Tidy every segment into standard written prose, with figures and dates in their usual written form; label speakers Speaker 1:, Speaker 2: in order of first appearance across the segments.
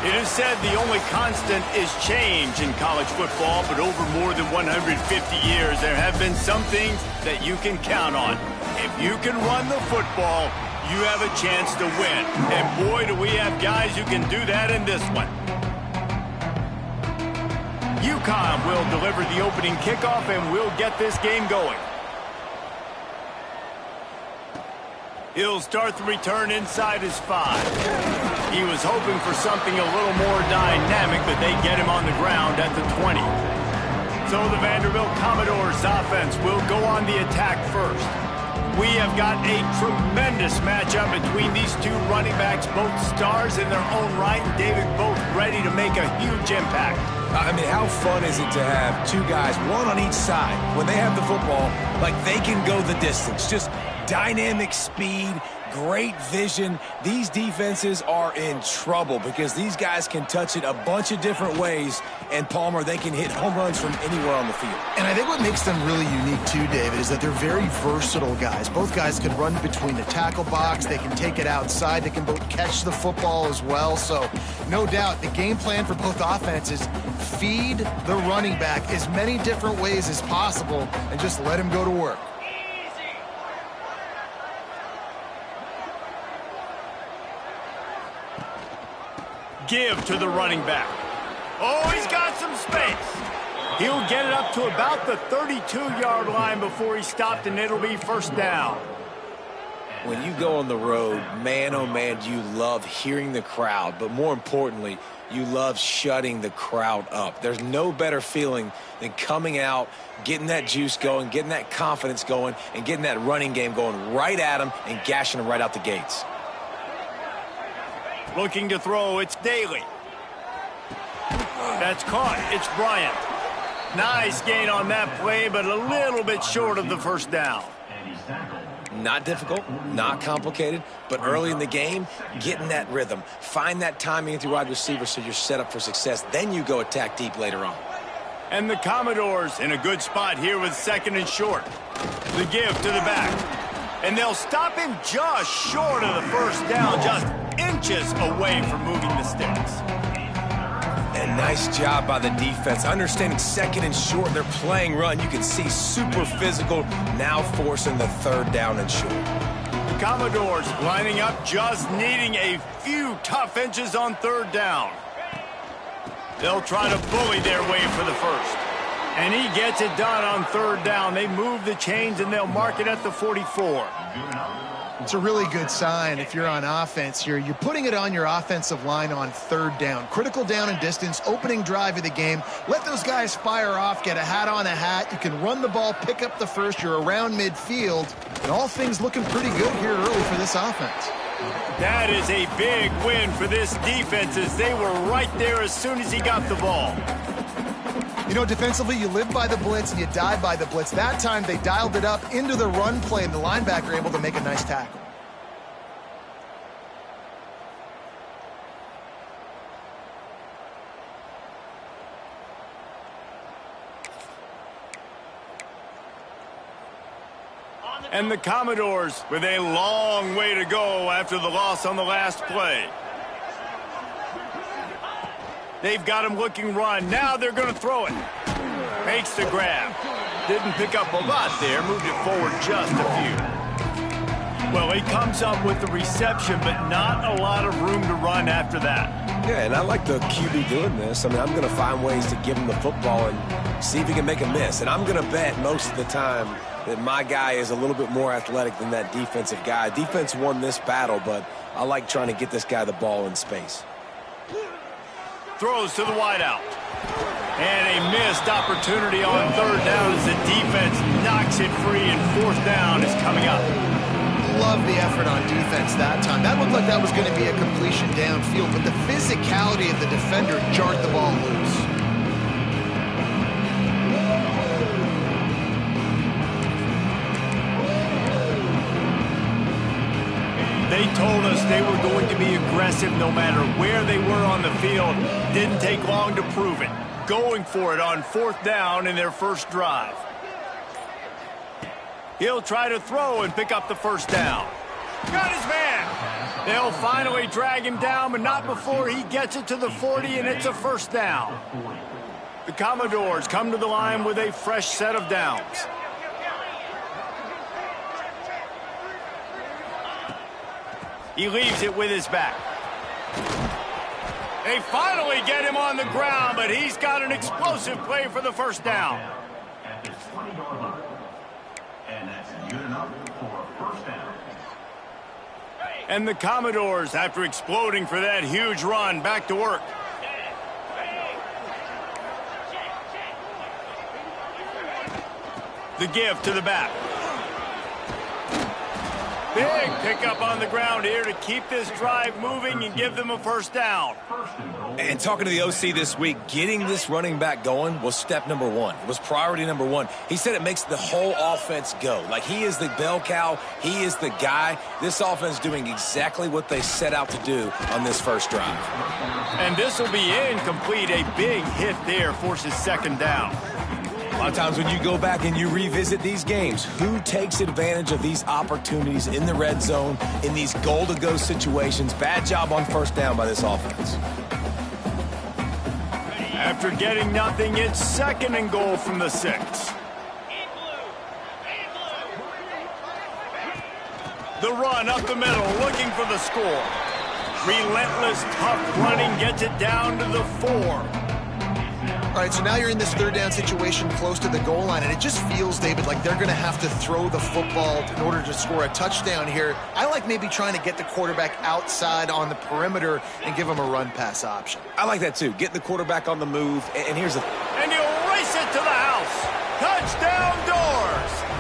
Speaker 1: It is said the only constant is change in college football, but over more than 150 years, there have been some things that you can count on. If you can run the football, you have a chance to win. And boy, do we have guys who can do that in this one. UConn will deliver the opening kickoff, and we'll get this game going. He'll start the return inside his 5. He was hoping for something a little more dynamic, but they get him on the ground at the 20. So the Vanderbilt Commodores offense will go on the attack first. We have got a tremendous matchup between these two running backs, both stars in their own right, and David, both ready to make a huge impact.
Speaker 2: I mean, how fun is it to have two guys, one on each side, when they have the football, like they can go the distance. Just dynamic speed, great vision. These defenses are in trouble because these guys can touch it a bunch of different ways, and Palmer, they can hit home runs from anywhere on the field.
Speaker 3: And I think what makes them really unique too, David, is that they're very versatile guys. Both guys can run between the tackle box, they can take it outside, they can both catch the football as well. So no doubt the game plan for both offenses, feed the running back as many different ways as possible and just let him go to work.
Speaker 1: Give to the running back. Oh, he's got some space. He'll get it up to about the 32-yard line before he stopped, and it'll be first down.
Speaker 2: When you go on the road, man, oh man, do you love hearing the crowd, but more importantly, you love shutting the crowd up. There's no better feeling than coming out, getting that juice going, getting that confidence going, and getting that running game going right at them and gashing them right out the gates.
Speaker 1: Looking to throw, it's Daly. That's caught, it's Bryant. Nice gain on that play, but a little bit short of the first down.
Speaker 2: Not difficult, not complicated, but early in the game, getting that rhythm. Find that timing with your wide receiver so you're set up for success. Then you go attack deep later on.
Speaker 1: And the Commodores in a good spot here with 2nd and short. The give to the back. And they'll stop him just short of the first down, just inches away from moving the sticks.
Speaker 2: And nice job by the defense. Understanding 2nd and short, they're playing run. You can see super physical, now forcing the 3rd down and short.
Speaker 1: The Commodores lining up, just needing a few tough inches on 3rd down. They'll try to bully their way for the first. And he gets it done on 3rd down. They move the chains, and they'll mark it at the 44.
Speaker 3: It's a really good sign if you're on offense here. You're putting it on your offensive line on 3rd down. Critical down and distance, opening drive of the game. Let those guys fire off, get a hat on a hat. You can run the ball, pick up the first. You're around midfield. And all things looking pretty good here early for this offense.
Speaker 1: That is a big win for this defense, as they were right there as soon as he got the ball.
Speaker 3: You know, defensively, you live by the blitz and you die by the blitz. That time, they dialed it up into the run play, and the linebacker able to make a nice tackle.
Speaker 1: And the Commodores with a long way to go after the loss on the last play. They've got him looking run. Now they're going to throw it. Makes the grab. Didn't pick up a lot there. Moved it forward just a few. Well, he comes up with the reception, but not a lot of room to run after that.
Speaker 2: Yeah, and I like the QB doing this. I mean, I'm going to find ways to give him the football and see if he can make a miss. And I'm going to bet most of the time that my guy is a little bit more athletic than that defensive guy. Defense won this battle, but I like trying to get this guy the ball in space.
Speaker 1: Throws to the wideout. And a missed opportunity on 3rd down as the defense knocks it free, and 4th down is coming up.
Speaker 3: Love the effort on defense that time. That looked like that was going to be a completion downfield, but the physicality of the defender jarred the ball loose.
Speaker 1: They told us they were going to be aggressive no matter where they were on the field. Didn't take long to prove it. Going for it on 4th down in their first drive. He'll try to throw and pick up the first down. Got his man. They'll finally drag him down, but not before he gets it to the 40, and it's a first down. The Commodores come to the line with a fresh set of downs. He leaves it with his back. They finally get him on the ground, but he's got an explosive play for the first down.
Speaker 4: At the 20-yard line. And that's good enough for a first down.
Speaker 1: And the Commodores, after exploding for that huge run, back to work. The give to the back. Big pickup on the ground here to keep this drive moving and give them a first down.
Speaker 2: And talking to the OC this week, getting this running back going was step number one. It was priority number one. He said it makes the whole offense go. Like, he is the bell cow. He is the guy. This offense doing exactly what they set out to do on this first drive.
Speaker 1: And this will be incomplete. A big hit there forces second down.
Speaker 2: A lot of times when you go back and you revisit these games, who takes advantage of these opportunities in the red zone, in these goal-to-go situations? Bad job on first down by this offense.
Speaker 1: After getting nothing, it's second and goal from the 6. The run up the middle, looking for the score. Relentless, tough running gets it down to the 4.
Speaker 3: All right, so now you're in this third down situation close to the goal line, and it just feels, David, like they're going to have to throw the football in order to score a touchdown here. I like maybe trying to get the quarterback outside on the perimeter and give him a run-pass option.
Speaker 2: I like that, too. Get the quarterback on the move, and here's the...
Speaker 1: And he'll race it to the house. Touchdown doors.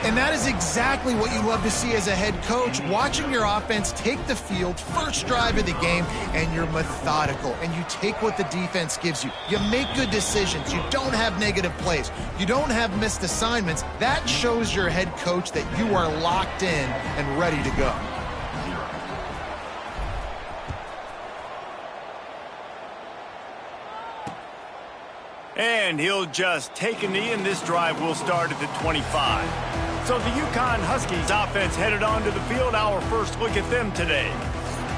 Speaker 3: And that is exactly what you love to see as a head coach, watching your offense take the field, first drive of the game, and you're methodical, and you take what the defense gives you. You make good decisions. You don't have negative plays. You don't have missed assignments. That shows your head coach that you are locked in and ready to go.
Speaker 1: And he'll just take a knee, and this drive will start at the 25. So the UConn Huskies offense headed onto the field. Our first look at them today.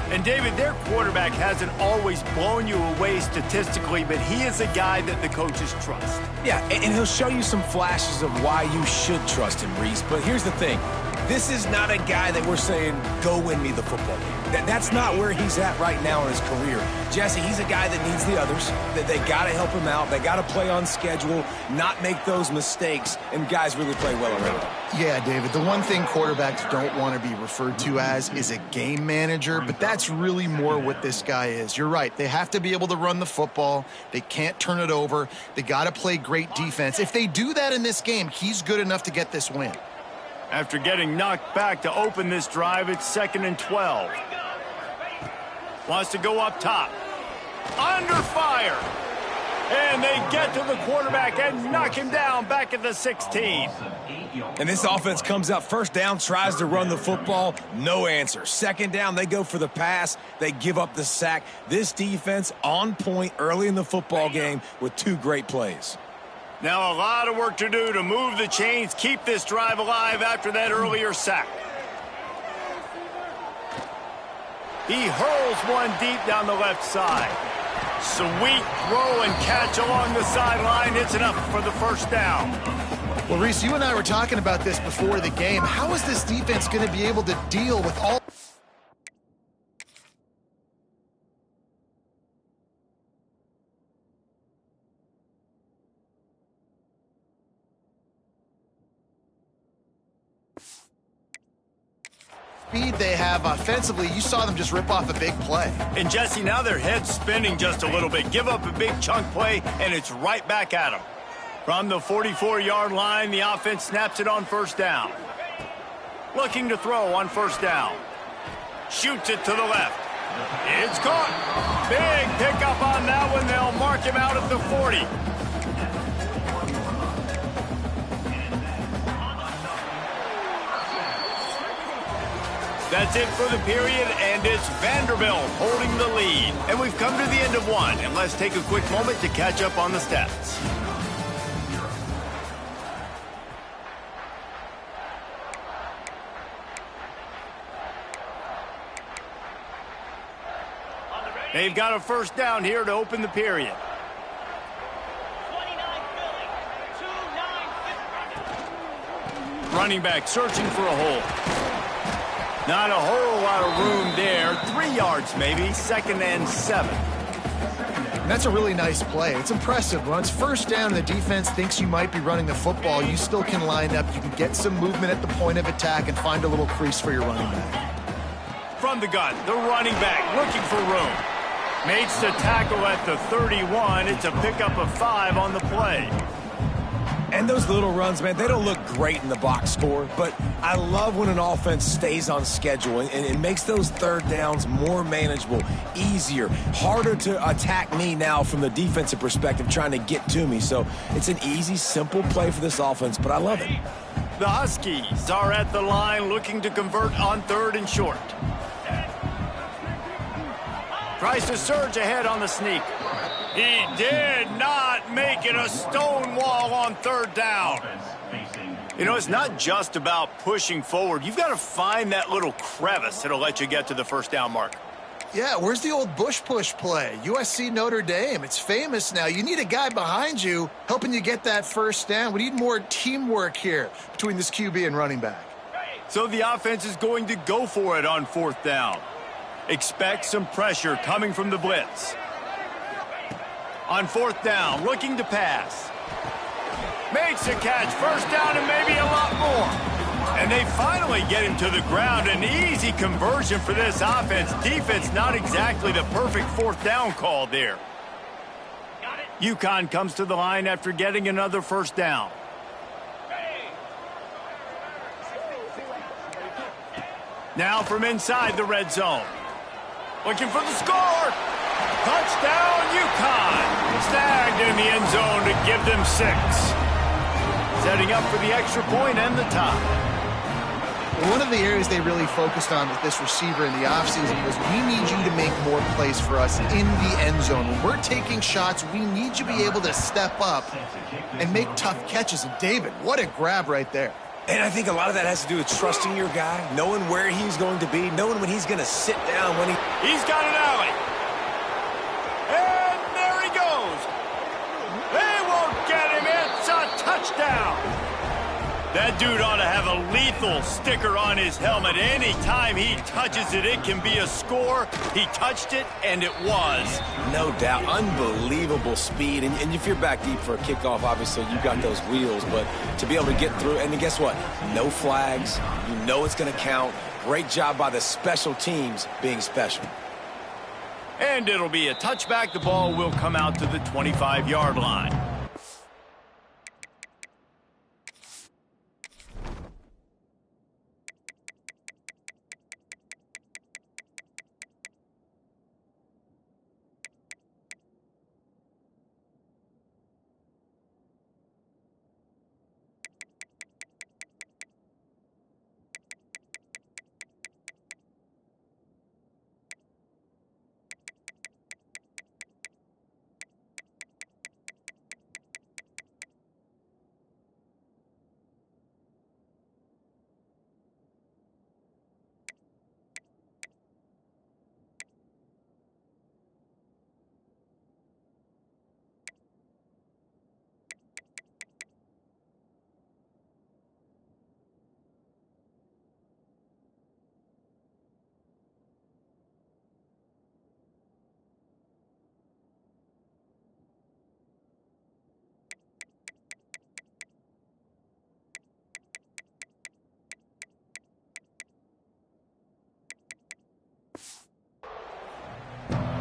Speaker 1: And David, their quarterback hasn't always blown you away statistically, but he is a guy that the coaches trust.
Speaker 2: Yeah, and he'll show you some flashes of why you should trust him, Reese. But here's the thing. This is not a guy that we're saying, go win me the football game. That's not where he's at right now in his career. Jesse, he's a guy that needs the others. That they got to help him out. They got to play on schedule, not make those mistakes, and guys really play well around him.
Speaker 3: Yeah, David, the one thing quarterbacks don't want to be referred to as is a game manager, but that's really more what this guy is. You're right. They have to be able to run the football. They can't turn it over. They got to play great defense. If they do that in this game, he's good enough to get this win.
Speaker 1: After getting knocked back to open this drive, it's 2nd and 12. Wants to go up top. Under fire. And they get to the quarterback and knock him down back at the 16.
Speaker 2: And this offense comes out first down, tries to run the football, no answer. Second down, they go for the pass. They give up the sack. This defense on point early in the football game with 2 great plays.
Speaker 1: Now a lot of work to do to move the chains, keep this drive alive after that earlier sack. He hurls one deep down the left side. Sweet throw and catch along the sideline. It's enough for the first down.
Speaker 3: Well, Reese, you and I were talking about this before the game. How is this defense going to be able to deal with all... speed they have offensively? You saw them just rip off a big play.
Speaker 1: And Jesse, now their head's spinning just a little bit. Give up a big chunk play, and it's right back at them. From the 44-yard line, the offense snaps it on first down. Looking to throw on first down. Shoots it to the left. It's caught. Big pickup on that one. They'll mark him out at the 40. That's it for the period, and it's Vanderbilt holding the lead. And we've come to the end of one, and let's take a quick moment to catch up on the stats. They've got a first down here to open the period. Running back searching for a hole. Not a whole lot of room there. 3 yards maybe. 2nd and 7.
Speaker 3: And that's a really nice play. It's impressive. Once first down and the defense thinks you might be running the football, you still can line up. You can get some movement at the point of attack and find a little crease for your running back.
Speaker 1: From the gun, the running back looking for room. Makes the tackle at the 31. It's a pickup of 5 on the play.
Speaker 2: And those little runs, man, they don't look great in the box score, but I love when an offense stays on schedule and it makes those third downs more manageable, easier, harder to attack me now from the defensive perspective trying to get to me. So it's an easy, simple play for this offense, but I love it.
Speaker 1: The Huskies are at the line looking to convert on 3rd and short. Tries to surge ahead on the sneak. He did not make it a stone wall on 3rd down. You know, it's not just about pushing forward. You've got to find that little crevice that'll let you get to the first down mark.
Speaker 3: Yeah, where's the old bush push play? USC Notre Dame. It's famous now. You need a guy behind you helping you get that first down. We need more teamwork here between this QB and running back.
Speaker 1: So the offense is going to go for it on 4th down. Expect some pressure coming from the blitz. On 4th down, looking to pass. Makes a catch, first down and maybe a lot more. And they finally get him to the ground. An easy conversion for this offense. Defense not exactly the perfect 4th down call there. UConn comes to the line after getting another first down. Now from inside the red zone. Looking for the score. Touchdown, UConn. Snagged in the end zone to give them 6. Setting up for the extra point and the tie.
Speaker 3: One of the areas they really focused on with this receiver in the offseason was we need you to make more plays for us in the end zone. When we're taking shots, we need you to be able to step up and make tough catches. And David, what a grab right there.
Speaker 2: And I think a lot of that has to do with trusting your guy, knowing where he's going to be, knowing when he's going to sit down, when
Speaker 1: He's got an alley. And there he goes. They won't get him. It's a touchdown. That dude ought to have a lethal sticker on his helmet. Anytime he touches it, it can be a score. He touched it, and it was.
Speaker 2: No doubt. Unbelievable speed. And if you're back deep for a kickoff, obviously you've got those wheels. But to be able to get through, and then guess what? No flags. You know it's going to count. Great job by the special teams being special.
Speaker 1: And it'll be a touchback. The ball will come out to the 25-yard line.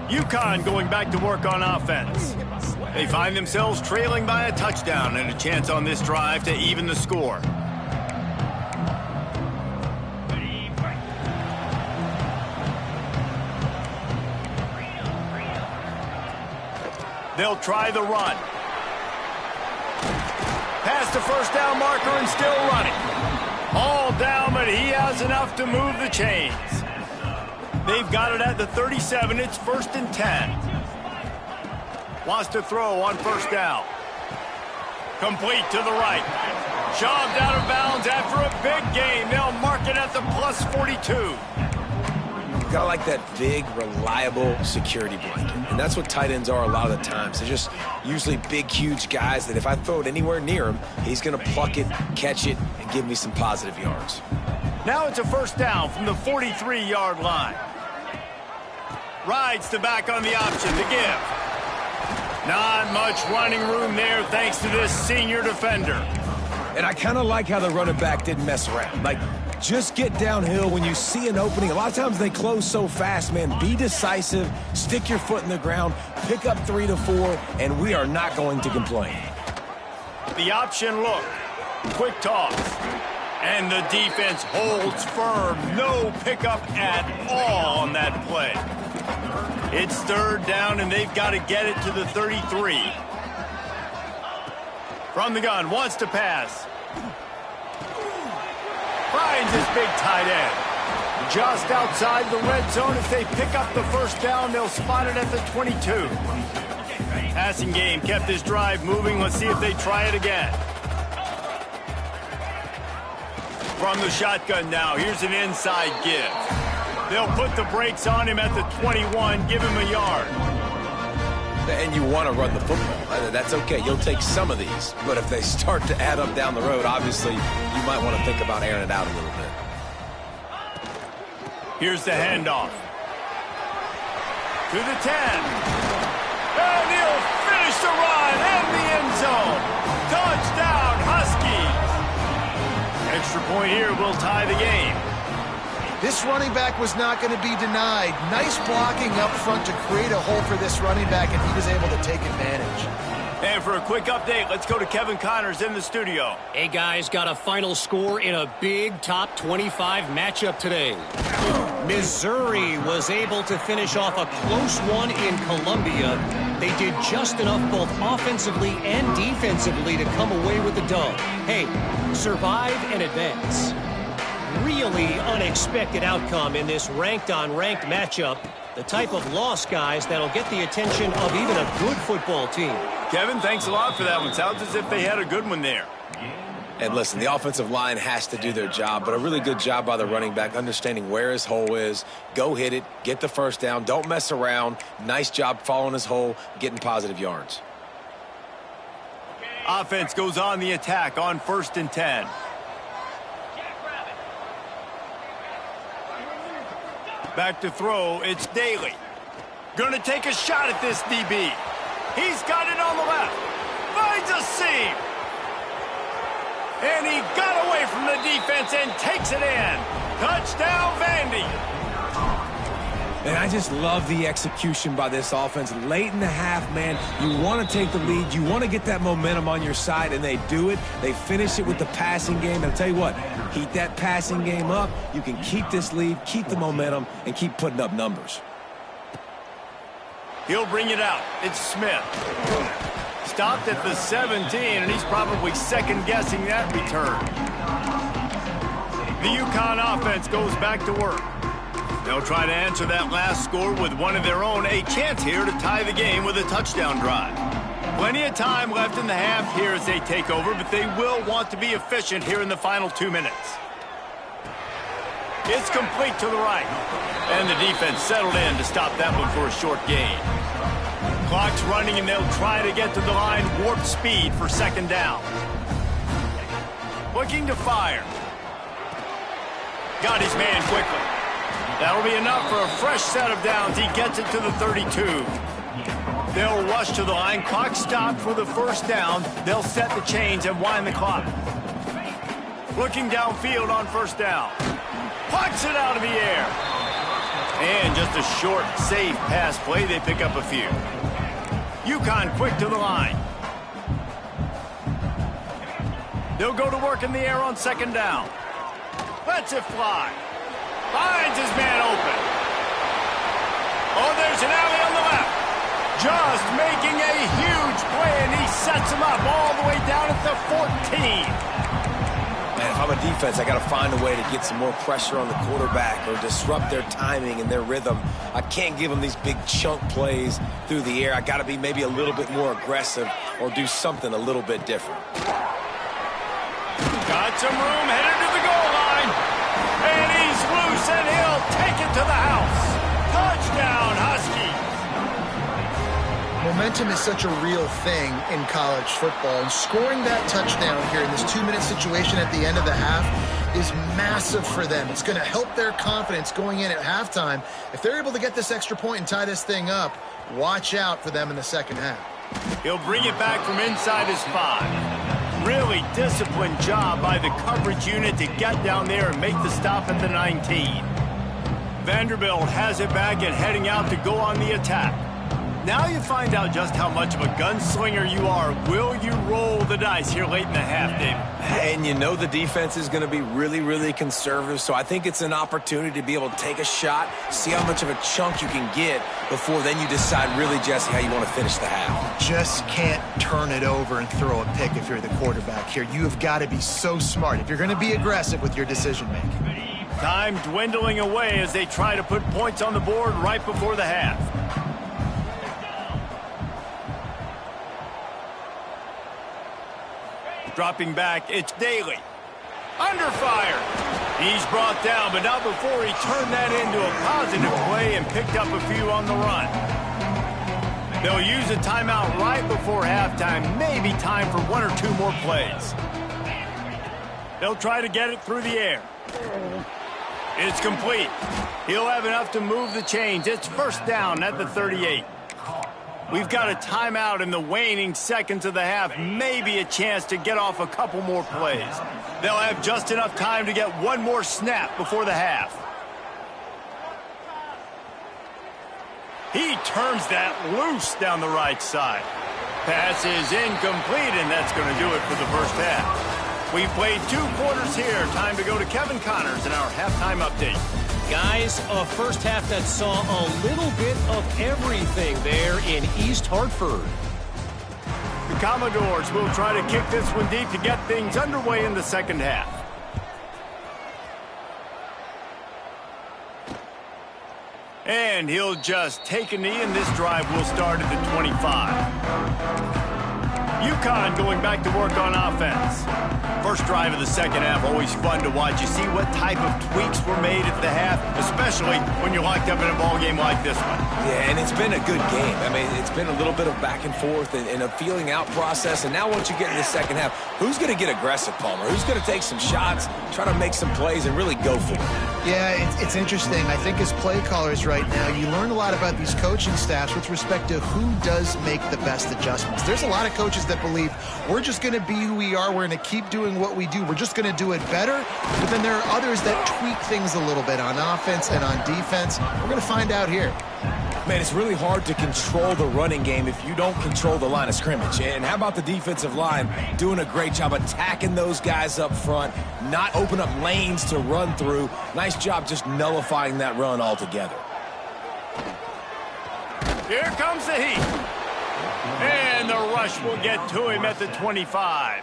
Speaker 1: UConn going back to work on offense. They find themselves trailing by a touchdown and a chance on this drive to even the score. They'll try the run. Past the first down marker and still running. All down, but he has enough to move the chains. They've got it at the 37. It's 1st and 10. Wants to throw on first down. Complete to the right. Shoved out of bounds after a big gain. They'll mark it at the +42.
Speaker 2: Gotta like that big, reliable security blanket. And that's what tight ends are a lot of the times. They're just usually big, huge guys that if I throw it anywhere near him, he's going to pluck it, catch it, and give me some positive yards.
Speaker 1: Now it's a first down from the 43-yard line. Rides the back on the option to give. Not much running room there thanks to this senior defender.
Speaker 2: And I kind of like how the running back didn't mess around. Like, just get downhill when you see an opening. A lot of times they close so fast, man. Be decisive, stick your foot in the ground, pick up 3 to 4, and we are not going to complain.
Speaker 1: The option look. Quick toss. And the defense holds firm. No pickup at all on that play. It's third down, and they've got to get it to the 33. From the gun, wants to pass. Finds his big tight end. Just outside the red zone. If they pick up the first down, they'll spot it at the 22. Passing game kept this drive moving. Let's see if they try it again. From the shotgun now, here's an inside give. They'll put the brakes on him at the 21, give him a yard.
Speaker 2: And you want to run the football. That's okay. You'll take some of these. But if they start to add up down the road, obviously, you might want to think about airing it out a little bit.
Speaker 1: Here's the handoff. To the 10. And he'll finish the run in the end zone. Touchdown, Huskies. Extra point here will tie the game.
Speaker 3: This running back was not going to be denied. Nice blocking up front to create a hole for this running back, and he was able to take advantage.
Speaker 1: And for a quick update, let's go to Kevin Connors in the studio.
Speaker 5: Hey, guys, got a final score in a big top 25 matchup today. Missouri was able to finish off a close one in Columbia. They did just enough both offensively and defensively to come away with the dub. Hey, survive and advance. Really unexpected outcome in this ranked-on-ranked matchup. The type of loss, guys, that'll get the attention of even a good football team.
Speaker 1: Kevin, thanks a lot for that one. Sounds as if they had a good one there.
Speaker 2: And listen, the offensive line has to do their job, but a really good job by the running back, understanding where his hole is. Go hit it, get the first down, don't mess around. Nice job following his hole, getting positive yards.
Speaker 1: Offense goes on the attack on 1st and 10. Back to throw, it's Daly. Gonna take a shot at this DB. He's got it on the left. Finds a seam. And he got away from the defense and takes it in. Touchdown, Vandy.
Speaker 2: And I just love the execution by this offense. Late in the half, man, you want to take the lead. You want to get that momentum on your side, and they do it. They finish it with the passing game. And I'll tell you what, heat that passing game up. You can keep this lead, keep the momentum, and keep putting up numbers.
Speaker 1: He'll bring it out. It's Smith. Stopped at the 17, and he's probably second-guessing that return. The UConn offense goes back to work. They'll try to answer that last score with one of their own. A chance here to tie the game with a touchdown drive. Plenty of time left in the half here as they take over, but they will want to be efficient here in the final 2 minutes. It's complete to the right. And the defense settled in to stop that one for a short gain. Clock's running, and they'll try to get to the line. Warp speed for 2nd down. Looking to fire. Got his man quickly. That'll be enough for a fresh set of downs. He gets it to the 32. They'll rush to the line. Clock stopped for the first down. They'll set the chains and wind the clock. Looking downfield on 1st down. Pucks it out of the air. And just a short, safe pass play. They pick up a few. UConn quick to the line. They'll go to work in the air on 2nd down. Lets it fly. Finds his man open. Oh, there's an alley on the left. Just making a huge play, and he sets him up all the way down at the 14.
Speaker 2: Man, if I'm a defense, I got to find a way to get some more pressure on the quarterback or disrupt their timing and their rhythm. I can't give them these big chunk plays through the air. I got to be maybe a little bit more aggressive or do something a little bit different.
Speaker 1: Got some room, headed to the goal line. And he's loose, and he'll take it to the house. Touchdown, Huskies!
Speaker 3: Momentum is such a real thing in college football, and scoring that touchdown here in this 2-minute situation at the end of the half is massive for them. It's going to help their confidence going in at halftime. If they're able to get this extra point and tie this thing up, watch out for them in the second half.
Speaker 1: He'll bring it back from inside his 5. Really disciplined job by the coverage unit to get down there and make the stop at the 19. Vanderbilt has it back and heading out to go on the attack. Now you find out just how much of a gunslinger you are. Will you roll the dice here late in the half, David?
Speaker 2: And you know the defense is going to be really, really conservative, so I think it's an opportunity to be able to take a shot, see how much of a chunk you can get before then you decide really, Jesse, how you want to finish the half.
Speaker 3: Just can't turn it over and throw a pick if you're the quarterback here. You have got to be so smart if you're going to be aggressive with your decision-making.
Speaker 1: Time dwindling away as they try to put points on the board right before the half. Dropping back, it's Daly. Under fire. He's brought down, but not before he turned that into a positive play and picked up a few on the run. They'll use a timeout right before halftime, maybe time for 1 or 2 more plays. They'll try to get it through the air. It's complete. He'll have enough to move the chains. It's first down at the 38. We've got a timeout in the waning seconds of the half, maybe a chance to get off a couple more plays. They'll have just enough time to get one more snap before the half. He turns that loose down the right side. Pass is incomplete, and that's going to do it for the first half. We've played 2 quarters here. Time to go to Kevin Connors in our halftime update.
Speaker 5: Guys, a first half that saw a little bit of everything there in East Hartford.
Speaker 1: The Commodores will try to kick this one deep to get things underway in the second half. And he'll just take a knee, and this drive will start at the 25. UConn going back to work on offense. First drive of the second half, always fun to watch. You see what type of tweaks were made at the half, especially when you're locked up in a ball game like this one.
Speaker 2: Yeah, and it's been a good game. I mean, it's been a little bit of back and forth and a feeling out process. And now once you get in the second half, who's going to get aggressive, Palmer? Who's going to take some shots, try to make some plays, and really go for it?
Speaker 3: Yeah, it's interesting. I think as play callers right now, you learn a lot about these coaching staffs with respect to who does make the best adjustments. There's a lot of coaches that believe we're just going to be who we are. We're going to keep doing what we do. We're just going to do it better. But then there are others that tweak things a little bit on offense and on defense. We're going to find out here.
Speaker 2: Man, it's really hard to control the running game if you don't control the line of scrimmage. And how about the defensive line doing a great job attacking those guys up front, not open up lanes to run through. Nice job just nullifying that run altogether.
Speaker 1: Here comes the heat. And the rush will get to him at the 25.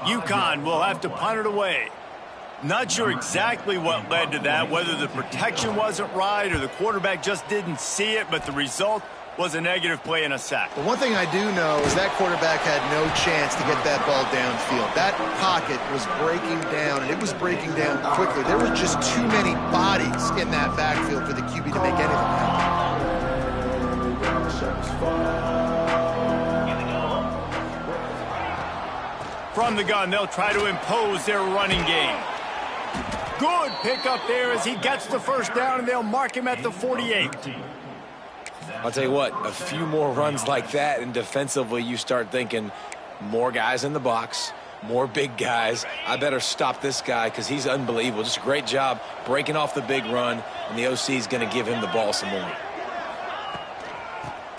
Speaker 1: UConn will have to punt it away. Not sure exactly what led to that, whether the protection wasn't right or the quarterback just didn't see it, but the result was a negative play and a sack.
Speaker 3: But one thing I do know is that quarterback had no chance to get that ball downfield. That pocket was breaking down, and it was breaking down quickly. There were just too many bodies in that backfield for the QB to make anything happen.
Speaker 1: From the gun, they'll try to impose their running game. Good pickup there as he gets the first down, and they'll mark him at the 48.
Speaker 2: I'll tell you what, a few more runs like that, and defensively you start thinking more guys in the box, more big guys. I better stop this guy because he's unbelievable. Just a great job breaking off the big run, and the OC is going to give him the ball some more.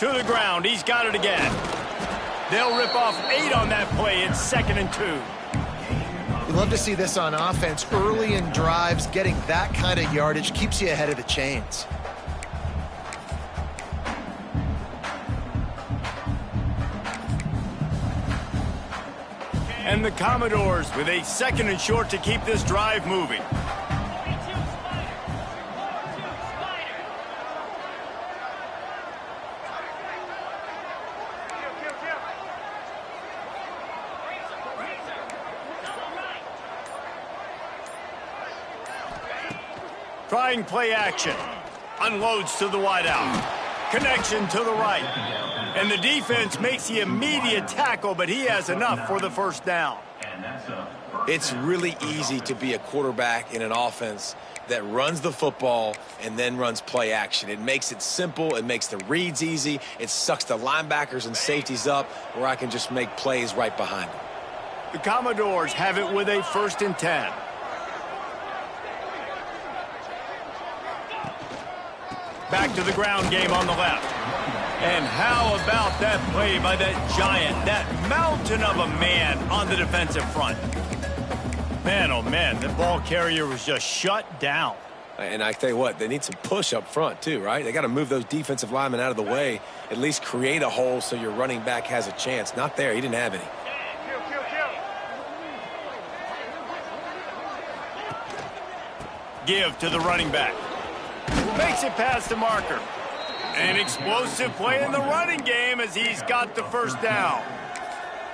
Speaker 1: To the ground, he's got it again. They'll rip off 8 on that play. It's 2nd and 2.
Speaker 3: We love to see this on offense. Early in drives, getting that kind of yardage keeps you ahead of the chains.
Speaker 1: And the Commodores with a 2nd and short to keep this drive moving. Trying play action. unloads to the wideout. Connection to the right. And the defense makes the immediate tackle, but he has enough for the first down.
Speaker 2: It's really easy to be a quarterback in an offense that runs the football and then runs play action. It makes it simple. It makes the reads easy. It sucks the linebackers and safeties up where I can just make plays right behind them.
Speaker 1: The Commodores have it with a 1st and 10. Back to the ground game on the left. And how about that play by that giant, that mountain of a man on the defensive front? Man, oh man, the ball carrier was just shut down.
Speaker 2: And I tell you what, they need some push up front too, right? They got to move those defensive linemen out of the way, at least create a hole so your running back has a chance. Not there. He didn't have any.
Speaker 1: Give to the running back. Makes it past the marker. An explosive play in the running game as he's got the first down.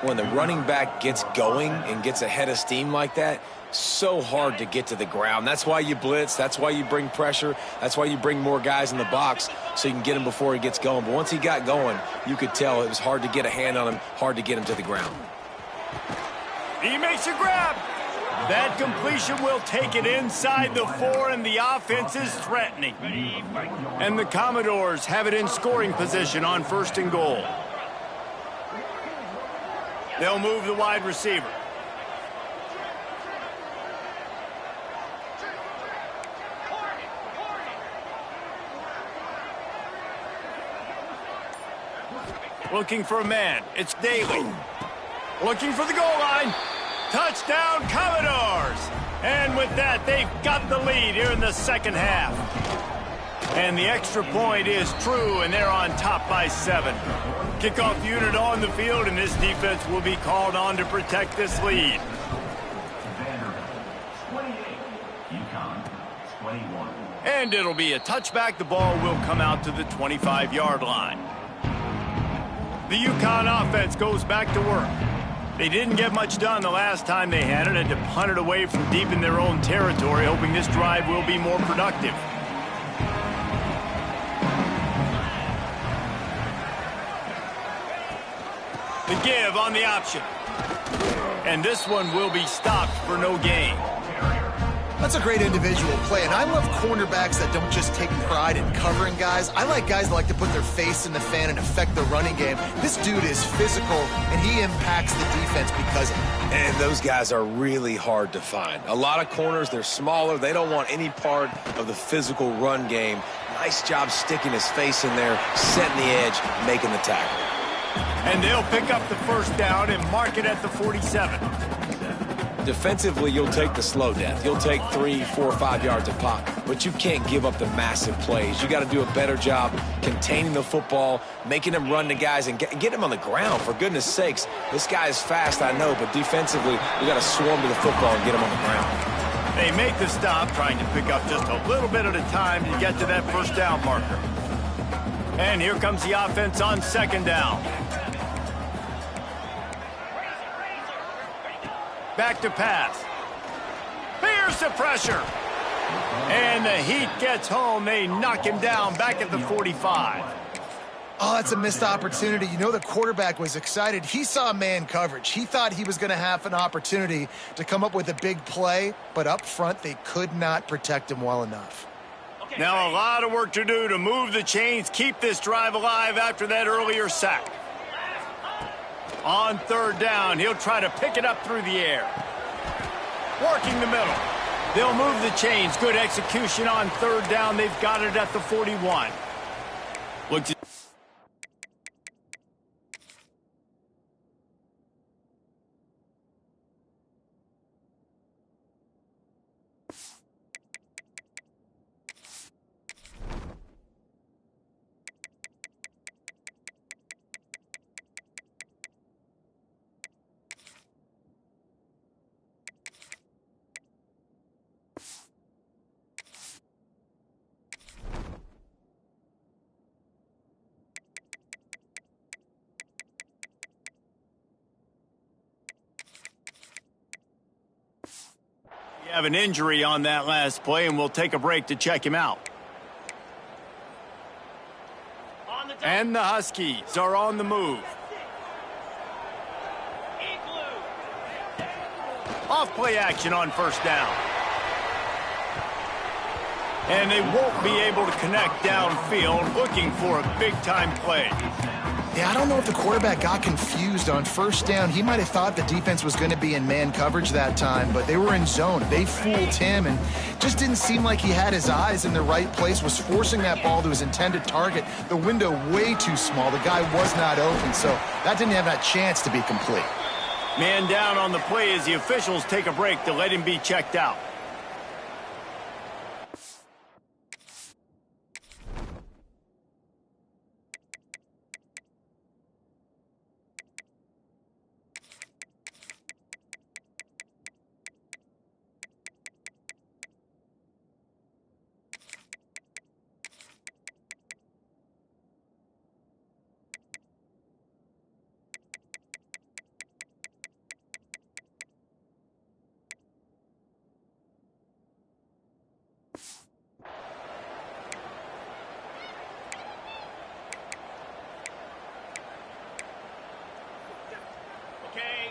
Speaker 2: When the running back gets going and gets ahead of steam like that, so hard to get to the ground. That's why you blitz. That's why you bring pressure. That's why you bring more guys in the box so you can get him before he gets going. But once he got going, you could tell it was hard to get a hand on him, hard to get him to the ground.
Speaker 1: He makes a grab. That completion will take it inside the 4, and the offense is threatening. And the Commodores have it in scoring position on 1st and goal. They'll move the wide receiver. Looking for a man. It's Daly. Looking for the goal line. Touchdown, Commodores! And with that, they've got the lead here in the second half. And the extra point is true, and they're on top by 7. Kickoff unit on the field, and this defense will be called on to protect this lead. And it'll be a touchback. The ball will come out to the 25-yard line. The UConn offense goes back to work. They didn't get much done the last time they had it, and to punt it away from deep in their own territory, hoping this drive will be more productive. The give on the option. And this one will be stopped for no gain.
Speaker 3: That's a great individual play, and I love cornerbacks that don't just take pride in covering guys. I like guys that like to put their face in the fan and affect the running game. This dude is physical, and he impacts the defense because of it.
Speaker 2: And those guys are really hard to find. A lot of corners, they're smaller. They don't want any part of the physical run game. Nice job sticking his face in there, setting the edge, making the tackle.
Speaker 1: And they'll pick up the first down and mark it at the 47.
Speaker 2: Defensively, you'll take the slow death. You'll take 3, 4, 5 yards of pop, but you can't give up the massive plays. You got to do a better job containing the football, making them run to guys, and get them on the ground, for goodness sakes. This guy is fast, I know, but defensively, we got to swarm to the football and get him on the ground.
Speaker 1: They make the stop, trying to pick up just a little bit at a time to get to that first down marker. And here comes the offense on 2nd down. Back to pass. Fierce the pressure. And the heat gets home. They knock him down back at the 45.
Speaker 3: Oh, that's a missed opportunity. You know, the quarterback was excited. He saw man coverage. He thought he was going to have an opportunity to come up with a big play, but up front, they could not protect him well enough.
Speaker 1: Now a lot of work to do to move the chains, keep this drive alive after that earlier sack. On 3rd down, he'll try to pick it up through the air. Working the middle. They'll move the chains. Good execution on 3rd down. They've got it at the 41. Looks. Have an injury on that last play, and we'll take a break to check him out. And the Huskies are on the move. Off play action on first down. And they won't be able to connect downfield, looking for a big-time play.
Speaker 3: Yeah, I don't know if the quarterback got confused on first down. He might have thought the defense was going to be in man coverage that time, but they were in zone. They fooled him and just didn't seem like he had his eyes in the right place, was forcing that ball to his intended target. The window way too small. The guy was not open, so that didn't have that chance to be complete.
Speaker 1: Man down on the play as the officials take a break to let him be checked out.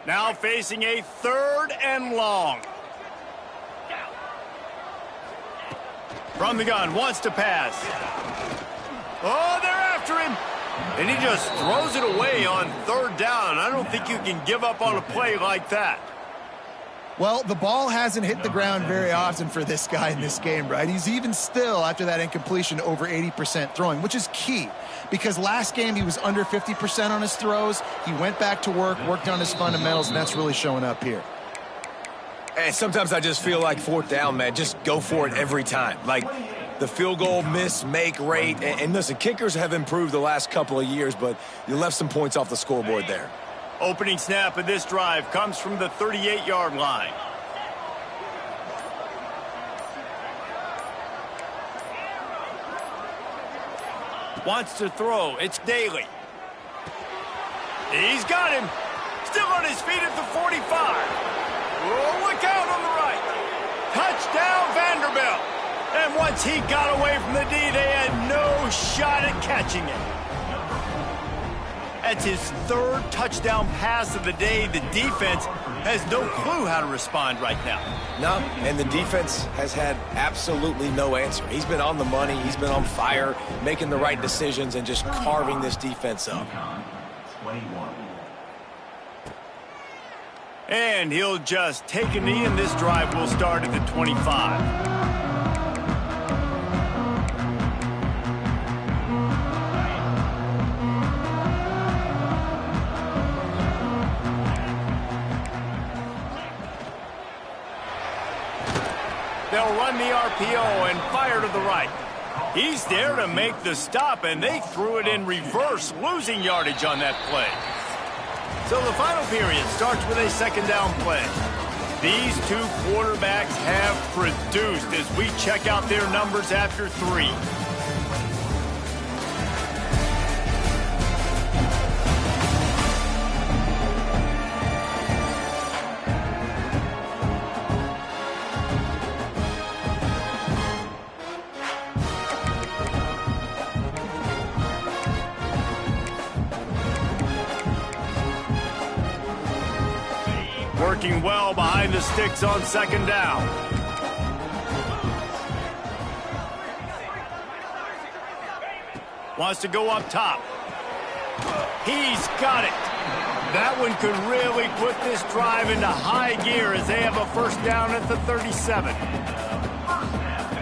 Speaker 1: Now facing a 3rd and long. From the gun, wants to pass. Oh, they're after him. And he just throws it away on 3rd down. I don't think you can give up on a play like that.
Speaker 3: Well, the ball hasn't hit the ground very often for this guy in this game, right? He's even still, after that incompletion, over 80% throwing, which is key. Because last game he was under 50% on his throws. He went back to work, worked on his fundamentals, and that's really showing up here.
Speaker 2: And sometimes I just feel like 4th down, man, just go for it every time. Like the field goal miss-make rate. And listen, kickers have improved the last couple of years, but you left some points off the scoreboard there.
Speaker 1: Opening snap of this drive comes from the 38-yard line. Wants to throw. It's Daly. He's got him. Still on his feet at the 45. Oh, look out on the right. Touchdown, Vanderbilt. And once he got away from the D, they had no shot at catching it. That's his 3rd touchdown pass of the day. The defense has no clue how to respond right now.
Speaker 2: No, and the defense has had absolutely no answer. He's been on the money. He's been on fire, making the right decisions and just carving this defense up.
Speaker 4: 21.
Speaker 1: And he'll just take a knee, and this drive will start at the 25. They'll run the RPO and fire to the right. He's there to make the stop, and they threw it in reverse, losing yardage on that play. So the final period starts with a 2nd down play. These two quarterbacks have produced as we check out their numbers after 3. Working well behind the sticks on 2nd down. Wants to go up top. He's got it. That one could really put this drive into high gear as they have a 1st down at the 37.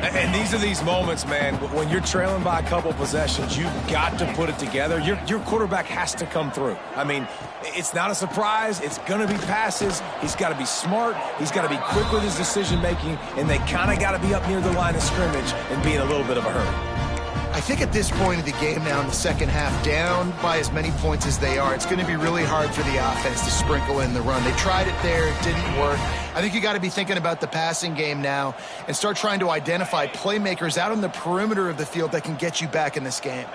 Speaker 2: And these are these moments, man, when you're trailing by a couple possessions, you've got to put it together. Your quarterback has to come through. I mean, it's not a surprise. It's going to be passes. He's got to be smart. He's got to be quick with his decision-making, and they kind of got to be up near the line of scrimmage and be in a little bit of a hurry.
Speaker 3: I think at this point of the game now in the 2nd half, down by as many points as they are, it's going to be really hard for the offense to sprinkle in the run. They tried it there. It didn't work. I think you got to be thinking about the passing game now and start trying to identify playmakers out on the perimeter of the field that can get you back in this game.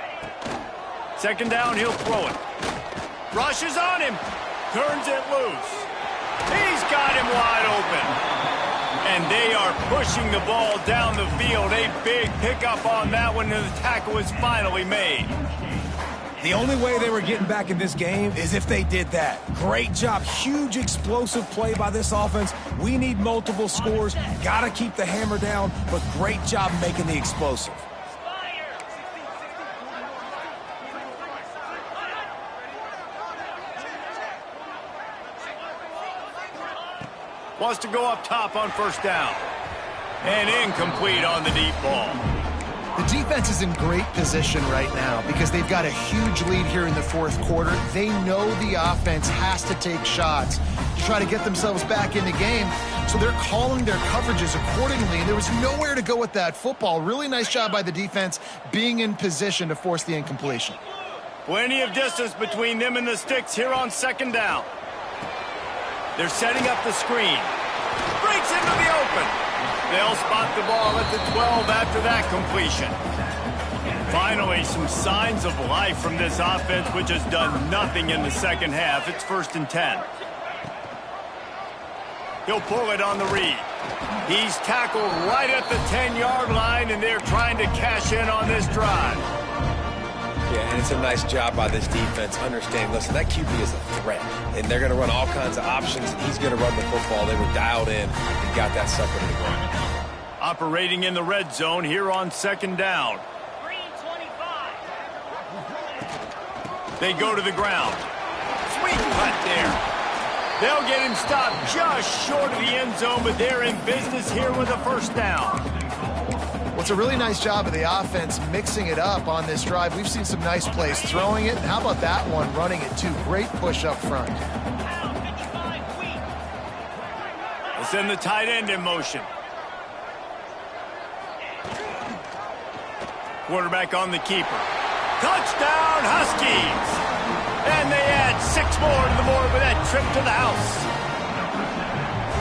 Speaker 1: 2nd down, he'll throw it. Rushes on him. Turns it loose. He's got him wide open. And they are pushing the ball down the field. A big pickup on that one, and the tackle is finally made.
Speaker 2: The only way they were getting back in this game is if they did that. Great job. Huge explosive play by this offense. We need multiple scores. Got to keep the hammer down, but great job making the explosive.
Speaker 1: Wants to go up top on first down. And incomplete on the deep ball.
Speaker 3: The defense is in great position right now because they've got a huge lead here in the fourth quarter. They know the offense has to take shots to try to get themselves back in the game. So they're calling their coverages accordingly, and there was nowhere to go with that football. Really nice job by the defense being in position to force the incompletion.
Speaker 1: Plenty of distance between them and the sticks here on second down. They're setting up the screen. Breaks into the open. They'll spot the ball at the 12 after that completion. Finally, some signs of life from this offense, which has done nothing in the second half. It's 1st and 10. He'll pull it on the read. He's tackled right at the 10-yard line, and they're trying to cash in on this drive.
Speaker 2: Yeah, and it's a nice job by this defense. Understand, listen, that QB is a threat, and they're going to run all kinds of options, and he's going to run the football. They were dialed in and got that sucker to the ground.
Speaker 1: Operating in the red zone here on second down. They go to the ground. Sweet cut there. They'll get him stopped just short of the end zone, but they're in business here with a first down.
Speaker 3: Well, it's a really nice job of the offense mixing it up on this drive. We've seen some nice plays throwing it. And how about that one running it too? Great push up front.
Speaker 1: We'll send the tight end in motion. Quarterback on the keeper. Touchdown, Huskies! And they add 6 more to the board with that trip to the house.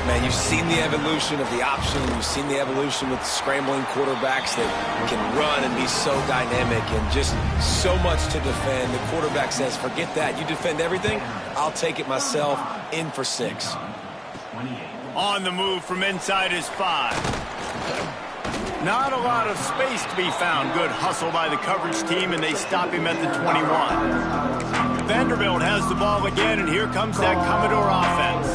Speaker 2: Man, you've seen the evolution of the option. You've seen the evolution with scrambling quarterbacks that can run and be so dynamic and just so much to defend. The quarterback says, forget that. You defend everything, I'll take it myself. In for 6.
Speaker 1: On the move from inside his 5. Not a lot of space to be found. Good hustle by the coverage team, and they stop him at the 21. Vanderbilt has the ball again, and here comes that Commodore offense.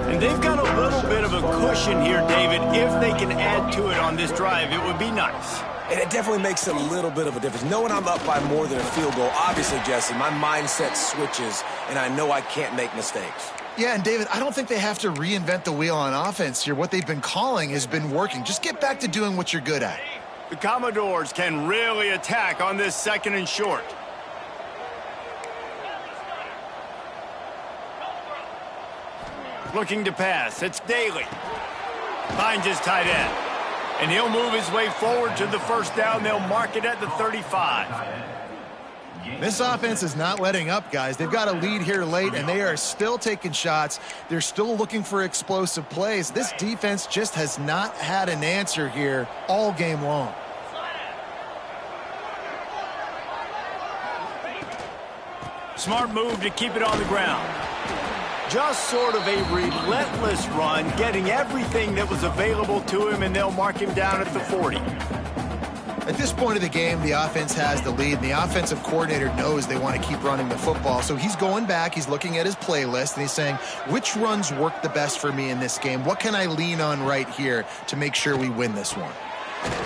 Speaker 1: And they've got a little bit of a cushion here, David. If they can add to it on this drive, it would be nice.
Speaker 2: And it definitely makes a little bit of a difference. Knowing I'm up by more than a field goal, obviously, Jesse, my mindset switches, and I know I can't make mistakes.
Speaker 3: Yeah, and David, I don't think they have to reinvent the wheel on offense here. What they've been calling has been working. Just get back to doing what you're good at.
Speaker 1: The Commodores can really attack on this 2nd and short. Looking to pass. It's Daly. Finds his tight end. And he'll move his way forward to the first down. They'll mark it at the 35.
Speaker 3: This offense is not letting up, guys. They've got a lead here late, and they are still taking shots. They're still looking for explosive plays. This defense just has not had an answer here all game long.
Speaker 1: Smart move to keep it on the ground. Just sort of a relentless run, getting everything that was available to him, and they'll mark him down at the 40.
Speaker 3: At this point of the game, the offense has the lead, and the offensive coordinator knows they want to keep running the football. So he's going back, he's looking at his playlist, and he's saying, which runs work the best for me in this game? What can I lean on right here to make sure we win this one?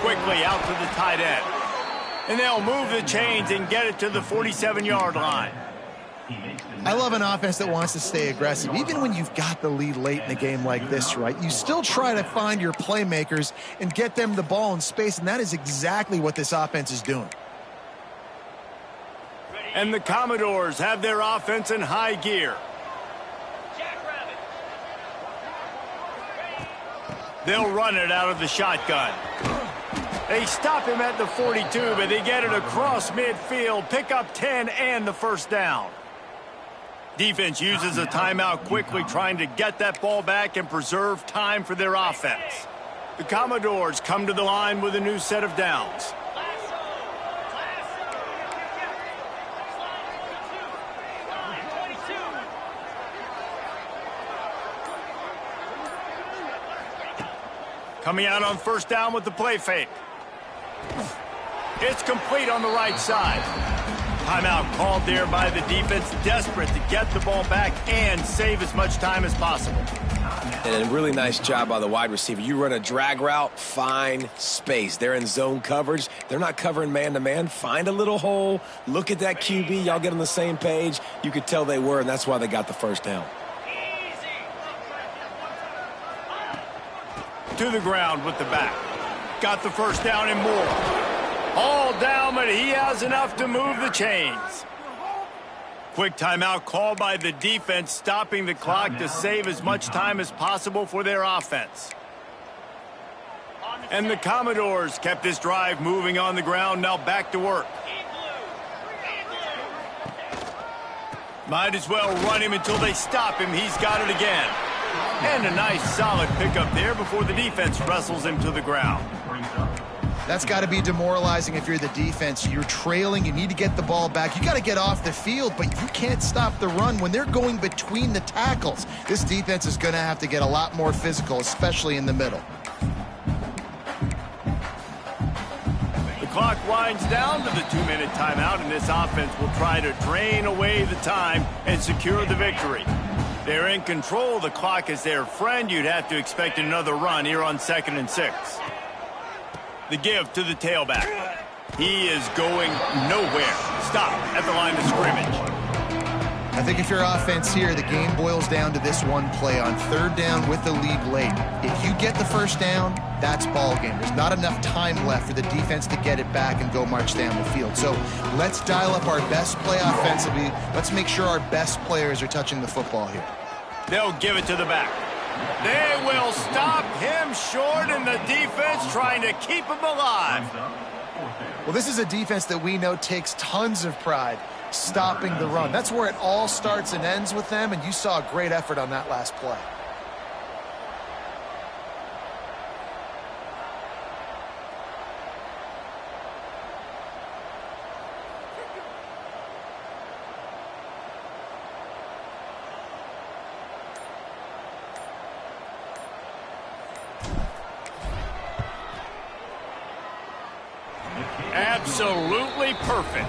Speaker 1: Quickly out to the tight end. And they'll move the chains and get it to the 47-yard line.
Speaker 3: I love an offense that wants to stay aggressive. Even when you've got the lead late in a game like this, right, you still try to find your playmakers and get them the ball in space, and that is exactly what this offense is doing.
Speaker 1: And the Commodores have their offense in high gear. They'll run it out of the shotgun. They stop him at the 42, but they get it across midfield, pick up 10 and the first down. Defense uses a timeout quickly, trying to get that ball back and preserve time for their offense. The Commodores come to the line with a new set of downs. Coming out on first down with the play fake. It's complete on the right side. Timeout called there by the defense, desperate to get the ball back and save as much time as possible.
Speaker 2: And a really nice job by the wide receiver. You run a drag route, find space. They're in zone coverage. They're not covering man-to-man. Find a little hole. Look at that QB. Y'all get on the same page. You could tell they were, and that's why they got the first down.
Speaker 1: To the ground with the back. Got the first down and more. All down, but he has enough to move the chains. Quick timeout called by the defense, stopping the clock to save as much time as possible for their offense. And the Commodores kept this drive moving on the ground, now back to work. Might as well run him until they stop him. He's got it again. And a nice solid pickup there before the defense wrestles him to the ground.
Speaker 3: That's got to be demoralizing if you're the defense. You're trailing. You need to get the ball back. You got to get off the field, but you can't stop the run when they're going between the tackles. This defense is going to have to get a lot more physical, especially in the middle.
Speaker 1: The clock winds down to the 2-minute timeout, and this offense will try to drain away the time and secure the victory. They're in control. The clock is their friend. You'd have to expect another run here on 2nd and 6. The give to the tailback. He is going nowhere. Stop at the line of scrimmage.
Speaker 3: I think if you're offense here, the game boils down to this one play on 3rd down with the lead late. If you get the first down, that's ball game. There's not enough time left for the defense to get it back and go march down the field. So let's dial up our best play offensively. Let's make sure our best players are touching the football here.
Speaker 1: They'll give it to the back. They will stop him short, and the defense trying to keep him alive.
Speaker 3: Well, this is a defense that we know takes tons of pride stopping the run. That's where it all starts and ends with them, and you saw a great effort on that last play.
Speaker 1: Absolutely perfect.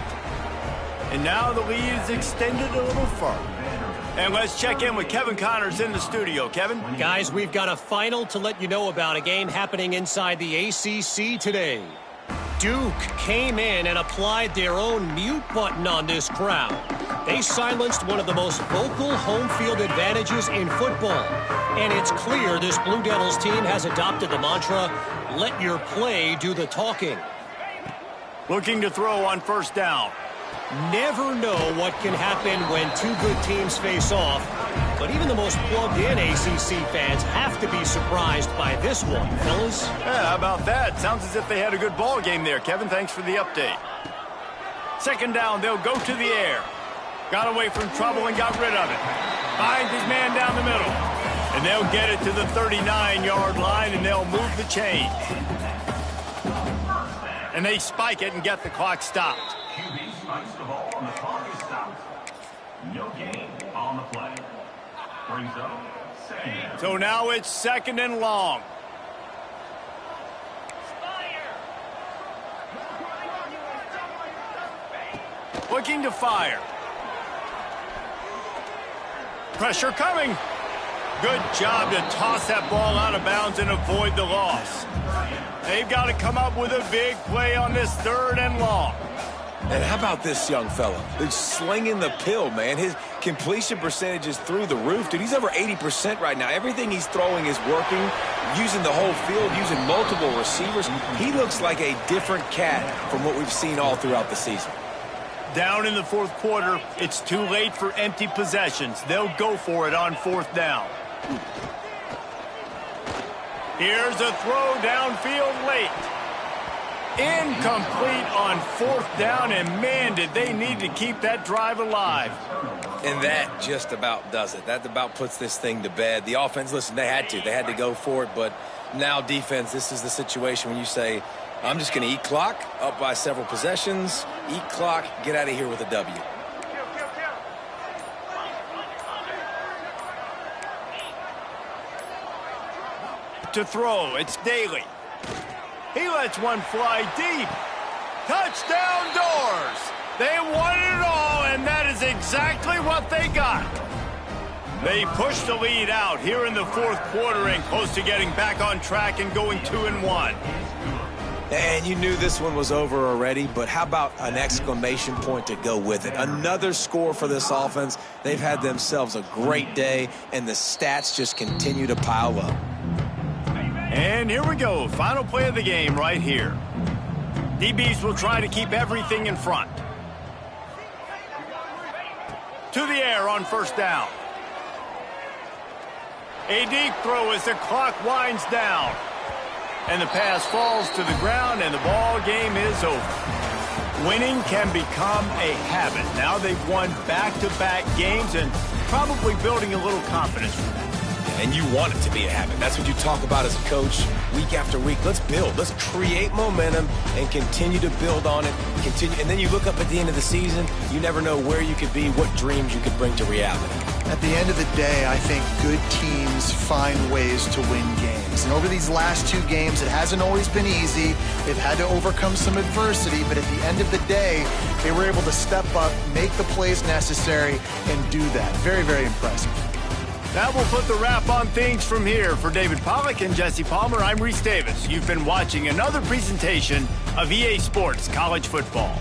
Speaker 1: And now the lead is extended a little further. And let's check in with Kevin Connors in the studio. Kevin?
Speaker 5: Guys, we've got a final to let you know about, a game happening inside the ACC today. Duke came in and applied their own mute button on this crowd. They silenced one of the most vocal home field advantages in football. And it's clear this Blue Devils team has adopted the mantra, let your play do the talking.
Speaker 1: Looking to throw on 1st down.
Speaker 5: Never know what can happen when two good teams face off, but even the most plugged-in ACC fans have to be surprised by this one, fellas.
Speaker 1: Yeah, how about that? Sounds as if they had a good ball game there, Kevin. Thanks for the update. 2nd down, they'll go to the air. Got away from trouble and got rid of it. Finds his man down the middle. And they'll get it to the 39-yard line, and they'll move the chains. And they spike it and get the clock stopped.
Speaker 4: QB spikes the ball and the clock is stopped. No gain on the play. Brings up 2nd.
Speaker 1: So now it's 2nd and long. Looking to fire. Pressure coming. Good job to toss that ball out of bounds and avoid the loss. They've got to come up with a big play on this 3rd and long.
Speaker 2: And how about this young fella? He's slinging the pill, man. His completion percentage is through the roof. Dude, he's over 80% right now. Everything he's throwing is working, using the whole field, using multiple receivers. He looks like a different cat from what we've seen all throughout the season.
Speaker 1: Down in the 4th quarter, it's too late for empty possessions. They'll go for it on 4th down. Here's a throw downfield late. Incomplete on 4th down, and man, did they need to keep that drive alive.
Speaker 2: And that just about does it. That about puts this thing to bed. The offense, listen, they had to go for it, but now defense, this is the situation when you say, I'm just going to eat clock, up by several possessions, eat clock, get out of here with a W.
Speaker 1: To throw, it's Daly. He lets one fly deep. Touchdown Doors! They wanted it all, and that is exactly what they got. They pushed the lead out here in the fourth quarter and close to getting back on track and going 2-1.
Speaker 2: And you knew this one was over already, but how about an exclamation point to go with it? Another score for this offense. They've had themselves a great day, and the stats just continue to pile up.
Speaker 1: And here we go. Final play of the game right here. DBs will try to keep everything in front. To the air on first down. A deep throw as the clock winds down. And the pass falls to the ground, and the ball game is over. Winning can become a habit. Now they've won back-to-back games and probably building a little confidence from that.
Speaker 2: And you want it to be a habit. That's what you talk about as a coach week after week. Let's build. Let's create momentum and continue to build on it. And then you look up at the end of the season, you never know where you could be, what dreams you could bring to reality.
Speaker 3: At the end of the day, I think good teams find ways to win games. And over these last two games, it hasn't always been easy. They've had to overcome some adversity, but at the end of the day, they were able to step up, make the plays necessary, and do that. Very, very impressive.
Speaker 1: That will put the wrap on things from here. For David Pollack and Jesse Palmer, I'm Reese Davis. You've been watching another presentation of EA Sports College Football.